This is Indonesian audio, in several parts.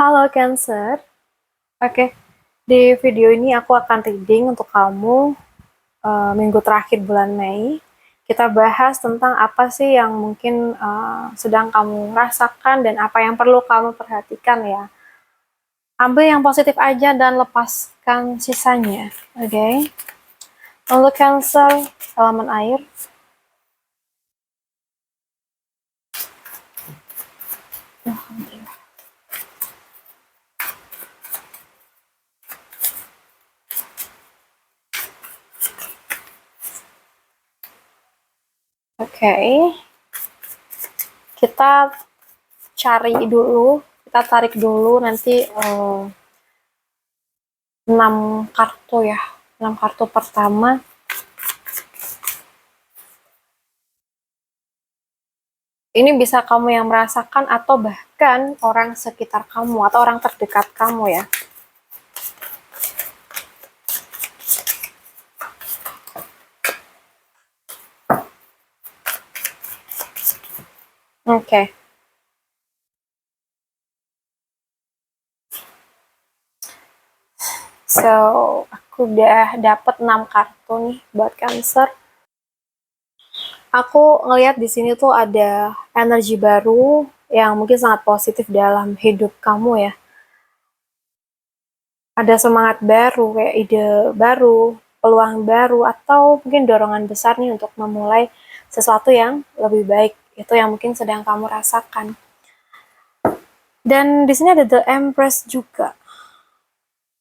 Halo Cancer, oke. Di video ini aku akan reading untuk kamu minggu terakhir bulan Mei. Kita bahas tentang apa sih yang mungkin sedang kamu rasakan dan apa yang perlu kamu perhatikan ya. Ambil yang positif aja dan lepaskan sisanya, oke? Untuk Cancer, elemen air. Oke, kita cari dulu, kita tarik dulu nanti 6 kartu ya. 6 kartu pertama. Ini bisa kamu yang merasakan atau bahkan orang sekitar kamu atau orang terdekat kamu ya. Oke. So, aku udah dapet 6 kartu nih buat Cancer. Aku ngelihat di sini tuh ada energi baru yang mungkin sangat positif dalam hidup kamu ya. Ada semangat baru, kayak ide baru, peluang baru, atau mungkin dorongan besar nih untuk memulai sesuatu yang lebih baik. Itu yang mungkin sedang kamu rasakan. Dan di sini ada The Empress juga.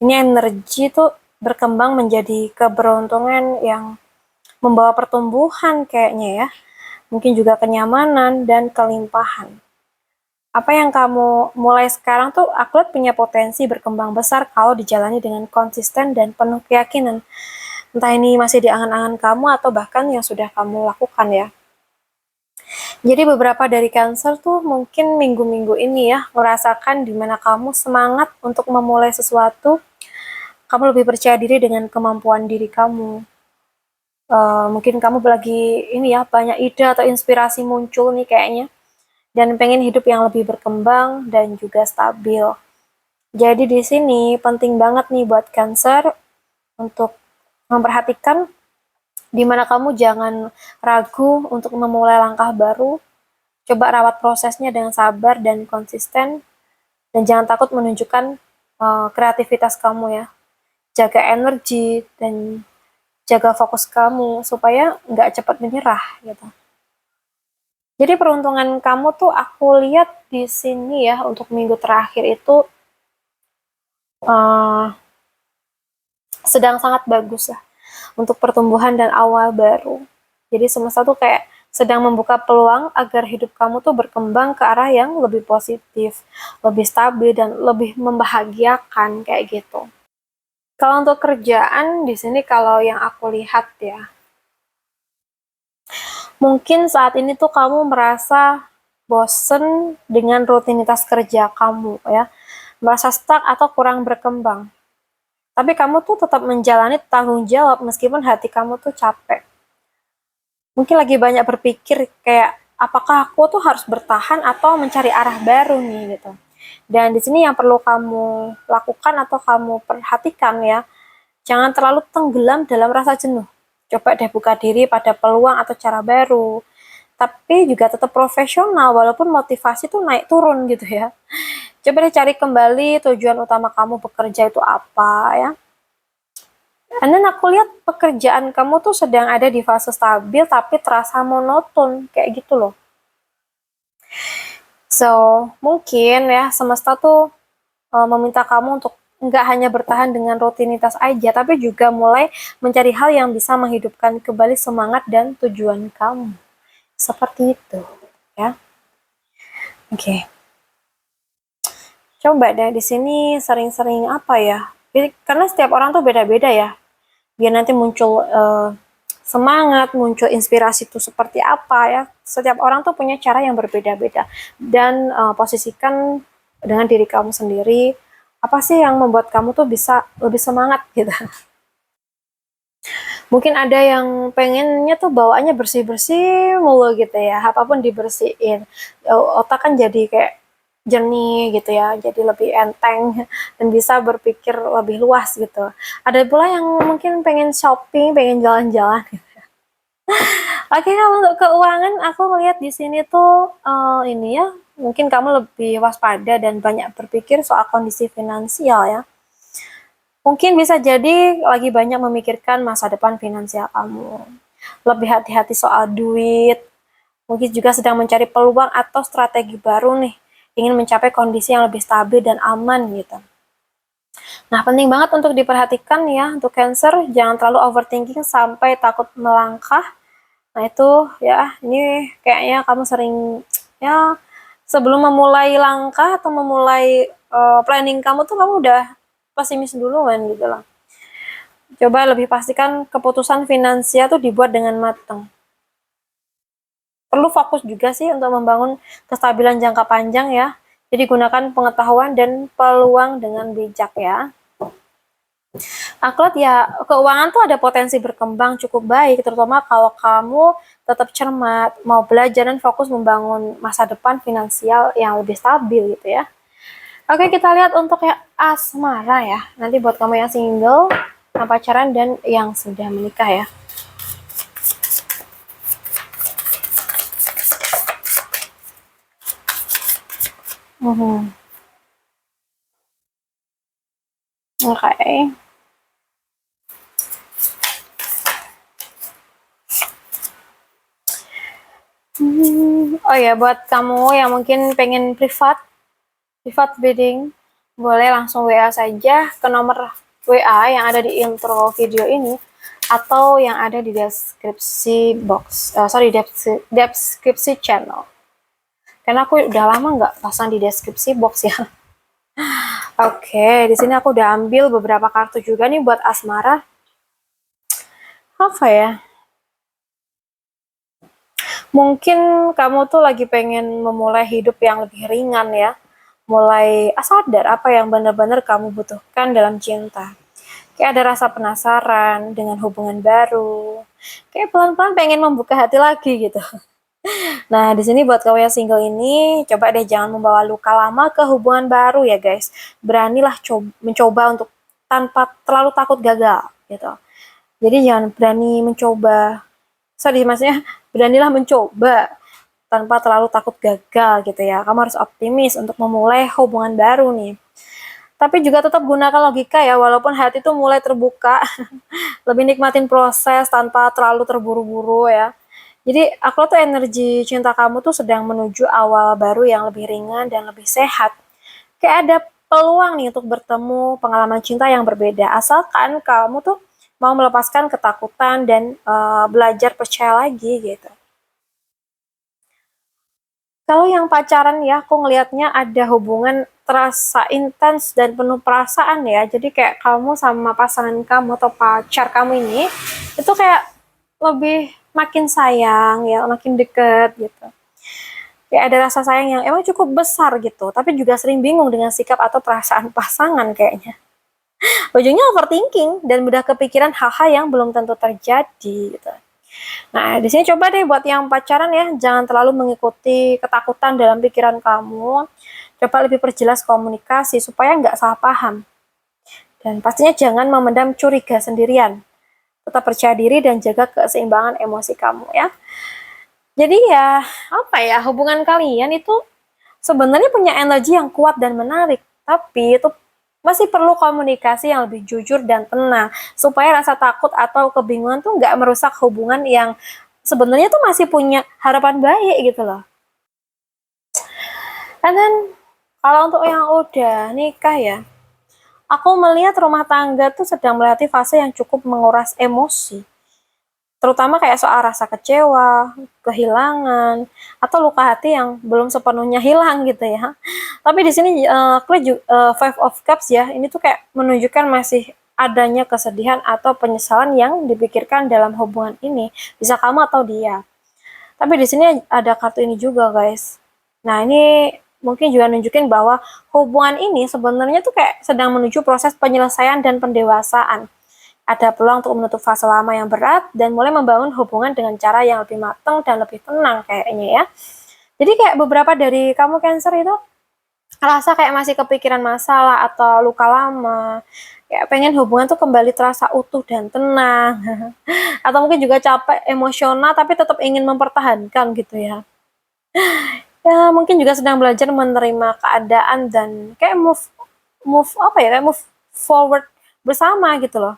Ini energi tuh berkembang menjadi keberuntungan yang membawa pertumbuhan kayaknya ya. Mungkin juga kenyamanan dan kelimpahan. Apa yang kamu mulai sekarang tuh aku lihat punya potensi berkembang besar kalau dijalani dengan konsisten dan penuh keyakinan. Entah ini masih di angan-angan kamu atau bahkan yang sudah kamu lakukan ya. Jadi beberapa dari Cancer tuh mungkin minggu-minggu ini ya merasakan dimana kamu semangat untuk memulai sesuatu, kamu lebih percaya diri dengan kemampuan diri kamu. Mungkin kamu lagi ini ya banyak ide atau inspirasi muncul nih kayaknya, dan pengen hidup yang lebih berkembang dan juga stabil. Jadi di sini penting banget nih buat Cancer untuk memperhatikan dimana kamu jangan ragu untuk memulai langkah baru. Coba rawat prosesnya dengan sabar dan konsisten, dan jangan takut menunjukkan kreativitas kamu ya. Jaga energi dan jaga fokus kamu supaya nggak cepat menyerah gitu. Jadi peruntungan kamu tuh aku lihat di sini ya untuk minggu terakhir itu sedang sangat bagus ya untuk pertumbuhan dan awal baru. Jadi semesta tuh kayak sedang membuka peluang agar hidup kamu tuh berkembang ke arah yang lebih positif, lebih stabil, dan lebih membahagiakan kayak gitu. Kalau untuk kerjaan di sini kalau yang aku lihat ya, mungkin saat ini tuh kamu merasa bosen dengan rutinitas kerja kamu ya, merasa stuck atau kurang berkembang. Tapi kamu tuh tetap menjalani tanggung jawab meskipun hati kamu tuh capek. Mungkin lagi banyak berpikir kayak apakah aku tuh harus bertahan atau mencari arah baru nih gitu. Dan di sini yang perlu kamu lakukan atau kamu perhatikan ya, jangan terlalu tenggelam dalam rasa jenuh. Coba deh buka diri pada peluang atau cara baru. Tapi juga tetap profesional walaupun motivasi tuh naik turun gitu ya. Coba deh cari kembali tujuan utama kamu bekerja itu apa ya. And then aku lihat pekerjaan kamu tuh sedang ada di fase stabil tapi terasa monoton kayak gitu loh. So mungkin ya semesta tuh meminta kamu untuk nggak hanya bertahan dengan rutinitas aja, tapi juga mulai mencari hal yang bisa menghidupkan kembali semangat dan tujuan kamu. Seperti itu, ya. Oke. Coba deh di sini sering-sering apa ya? Jadi, karena setiap orang tuh beda-beda ya. Biar nanti muncul semangat, muncul inspirasi itu seperti apa ya. Setiap orang tuh punya cara yang berbeda-beda. Dan posisikan dengan diri kamu sendiri, apa sih yang membuat kamu tuh bisa lebih semangat gitu. Mungkin ada yang pengennya tuh bawaannya bersih-bersih mulu gitu ya, apapun dibersihin. Otak kan jadi kayak jernih gitu ya, jadi lebih enteng dan bisa berpikir lebih luas gitu. Ada pula yang mungkin pengen shopping, pengen jalan-jalan. Oke, kalau untuk keuangan aku ngelihat di sini tuh ini ya, mungkin kamu lebih waspada dan banyak berpikir soal kondisi finansial ya. Mungkin bisa jadi lagi banyak memikirkan masa depan finansial kamu. Lebih hati-hati soal duit. Mungkin juga sedang mencari peluang atau strategi baru nih. Ingin mencapai kondisi yang lebih stabil dan aman gitu. Nah, penting banget untuk diperhatikan ya untuk Cancer, jangan terlalu overthinking sampai takut melangkah. Nah, itu ya, ini kayaknya kamu sering ya sebelum memulai langkah atau memulai planning kamu tuh kamu udah pesimis duluan gitu loh. Coba lebih pastikan keputusan finansial tuh dibuat dengan matang. Perlu fokus juga sih untuk membangun kestabilan jangka panjang ya. Jadi gunakan pengetahuan dan peluang dengan bijak ya. Aku lihat ya keuangan tuh ada potensi berkembang cukup baik, terutama kalau kamu tetap cermat, mau belajar dan fokus membangun masa depan finansial yang lebih stabil gitu ya. Oke, kita lihat untuk yang asmara ya. Nanti buat kamu yang single, yang pacaran dan yang sudah menikah ya. Oke. Oh ya, buat kamu yang mungkin pengen privat bidding, boleh langsung WA saja ke nomor WA yang ada di intro video ini atau yang ada di deskripsi box, deskripsi channel. Karena aku udah lama nggak pasang di deskripsi box ya. Oke, di sini aku udah ambil beberapa kartu juga nih buat asmara. Apa ya? Mungkin kamu tuh lagi pengen memulai hidup yang lebih ringan ya. Mulai sadar apa yang benar-benar kamu butuhkan dalam cinta. Kayak ada rasa penasaran dengan hubungan baru. Kayak pelan-pelan pengen membuka hati lagi gitu. Nah, di sini buat kamu yang single ini, coba deh jangan membawa luka lama ke hubungan baru ya guys. Beranilah mencoba untuk tanpa terlalu takut gagal gitu. Jadi jangan berani mencoba, maksudnya beranilah mencoba tanpa terlalu takut gagal gitu ya. Kamu harus optimis untuk memulai hubungan baru nih. Tapi juga tetap gunakan logika ya, walaupun hati itu mulai terbuka, lebih nikmatin proses tanpa terlalu terburu-buru ya. Jadi aku tuh energi cinta kamu tuh sedang menuju awal baru yang lebih ringan dan lebih sehat. Kayak ada peluang nih untuk bertemu pengalaman cinta yang berbeda. Asalkan kamu tuh mau melepaskan ketakutan dan belajar percaya lagi gitu. Kalau yang pacaran ya, aku ngelihatnya ada hubungan terasa intens dan penuh perasaan ya. Jadi kayak kamu sama pasangan kamu atau pacar kamu ini, itu kayak lebih makin sayang ya, makin deket gitu. Kayak ada rasa sayang yang emang cukup besar gitu, tapi juga sering bingung dengan sikap atau perasaan pasangan kayaknya. Ujungnya overthinking dan mudah kepikiran hal-hal yang belum tentu terjadi gitu. Nah, di sini coba deh buat yang pacaran ya, jangan terlalu mengikuti ketakutan dalam pikiran kamu. Coba lebih perjelas komunikasi supaya nggak salah paham. Dan pastinya jangan memendam curiga sendirian. Tetap percaya diri dan jaga keseimbangan emosi kamu ya. Jadi ya, apa ya, hubungan kalian itu sebenarnya punya energi yang kuat dan menarik. Tapi itu masih perlu komunikasi yang lebih jujur dan tenang supaya rasa takut atau kebingungan tuh nggak merusak hubungan yang sebenarnya tuh masih punya harapan baik gitu loh. And then kalau untuk yang udah nikah ya, aku melihat rumah tangga tuh sedang melewati fase yang cukup menguras emosi. Terutama kayak soal rasa kecewa, kehilangan, atau luka hati yang belum sepenuhnya hilang gitu ya. Tapi di sini Five of Cups ya, ini tuh kayak menunjukkan masih adanya kesedihan atau penyesalan yang dipikirkan dalam hubungan ini, bisa kamu atau dia. Tapi di sini ada kartu ini juga guys. Nah ini mungkin juga nunjukin bahwa hubungan ini sebenarnya tuh kayak sedang menuju proses penyelesaian dan pendewasaan. Ada peluang untuk menutup fase lama yang berat dan mulai membangun hubungan dengan cara yang lebih matang dan lebih tenang kayaknya ya. Jadi kayak beberapa dari kamu Cancer itu ngerasa kayak masih kepikiran masalah atau luka lama, kayak pengen hubungan tuh kembali terasa utuh dan tenang, atau mungkin juga capek emosional tapi tetap ingin mempertahankan gitu ya. Ya mungkin juga sedang belajar menerima keadaan dan kayak move move apa ya, kayak move forward bersama gitu loh.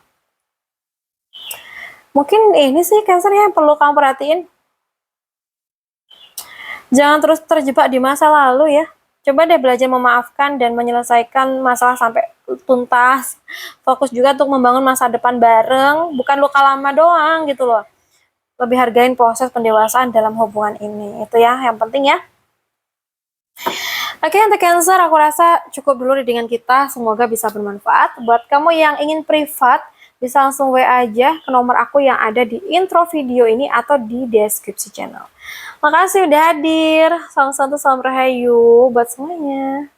Mungkin ini sih Cancer ya yang perlu kamu perhatiin. Jangan terus terjebak di masa lalu ya. Coba deh belajar memaafkan dan menyelesaikan masalah sampai tuntas. Fokus juga untuk membangun masa depan bareng, bukan luka lama doang gitu loh. Lebih hargain proses pendewasaan dalam hubungan ini. Itu ya yang penting ya. Oke, untuk Cancer aku rasa cukup dulu dengan kita. Semoga bisa bermanfaat. Buat kamu yang ingin privat, bisa langsung WA aja ke nomor aku yang ada di intro video ini atau di deskripsi channel. Makasih udah hadir. Salam satu, salam rahayu buat semuanya.